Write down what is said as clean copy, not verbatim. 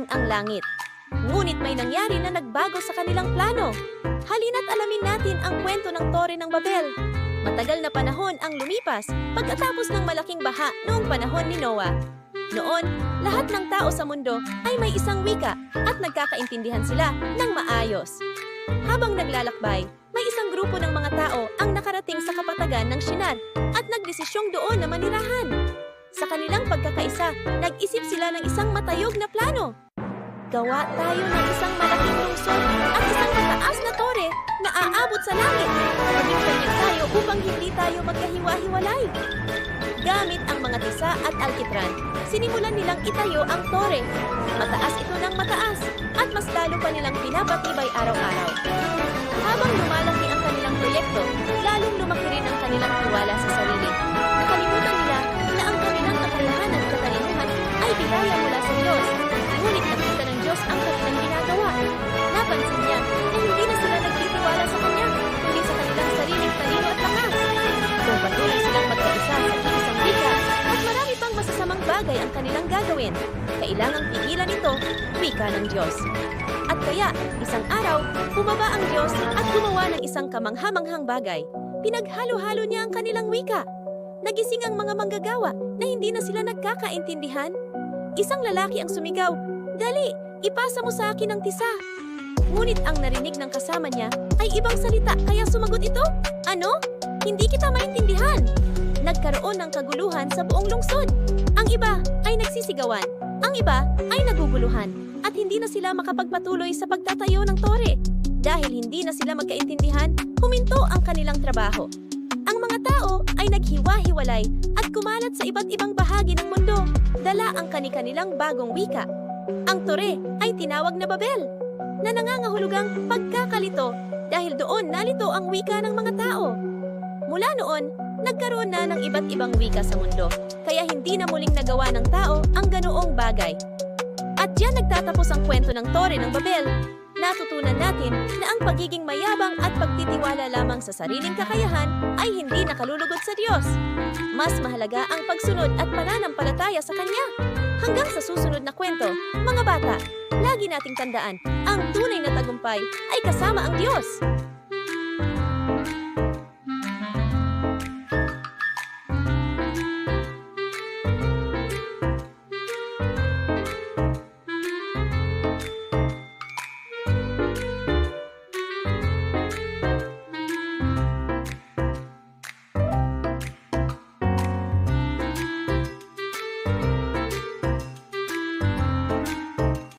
dumating ang langit. Ngunit may nangyari na nagbago sa kanilang plano. Halina't alamin natin ang kwento ng Tore ng Babel. Matagal na panahon ang lumipas pagkatapos ng malaking baha noong panahon ni Noah. Noon, lahat ng tao sa mundo ay may isang wika at nagkakaintindihan sila ng maayos. Habang naglalakbay, may isang grupo ng mga tao ang nakarating sa kapatagan ng Shinar at nagdesisyong doon na manirahan. Sa kanilang pagkakaisa, nag-isip sila ng isang matayog na plano. Gawa tayo ng isang malaking lungsod at isang mataas na tore na aabot sa langit. Maging kanyag tayo upang hindi tayo magkahiwa-hiwalay. Gamit ang mga tisa at alkitran, sinimulan nilang itayo ang tore. Mataas ito ng mataas at mas lalo pa nilang pinapatibay araw-araw. Habang lumalaki ang kanilang proyekto, lalong lumaki rin ang kanilang tiwala sa sarili. Nakalimutan nila na ang kanilang kakayahan at katalinuhan ay bigaya mula sa Diyos. Ngunit nakita ng Diyos ang kanilang ginagawa. Napansin niya na hindi na sila nagtitiwala sa Kanya, kundi sa kanilang sariling talino at lakas. Kung patuloy silang magkaisa sa iisang wika at marami pang masasamang bagay ang kanilang gagawin, kailangang pigilan ito, wika ng Diyos. At kaya, isang araw, bumaba ang Diyos at gumawa ng isang kamanghamanghang bagay. Pinaghalo-halo niya ang kanilang wika. Nagising ang mga manggagawa na hindi na sila nagkakaintindihan. Isang lalaki ang sumigaw, "Dali, ipasa mo sa akin ang tisa." Ngunit ang narinig ng kasama niya ay ibang salita kaya sumagot ito, "Ano? Hindi kita maintindihan." Nagkaroon ng kaguluhan sa buong lungsod. Ang iba ay nagsisigawan, ang iba ay naguguluhan, at hindi na sila makapagpatuloy sa pagtatayo ng tore. Dahil hindi na sila magkaintindihan, huminto ang kanilang trabaho. Ang mga tao ay naghiwa-hiwalay at kumalat sa iba't ibang bahagi ng mundo, dala ang kani-kanilang bagong wika. Ang tore ay tinawag na Babel, na nangangahulugang pagkakalito dahil doon nalito ang wika ng mga tao. Mula noon, nagkaroon na ng iba't ibang wika sa mundo, kaya hindi na muling nagawa ng tao ang ganoong bagay. At diyan nagtatapos ang kwento ng Tore ng Babel. Natutunan natin na ang pagiging mayabang at pagtitiwala lamang sa sariling kakayahan ay hindi nakalulugod sa Diyos. Mas mahalaga ang pagsunod at pananampalataya sa Kanya. Hanggang sa susunod na kwento, mga bata, lagi nating tandaan, ang tunay na tagumpay ay kasama ang Diyos.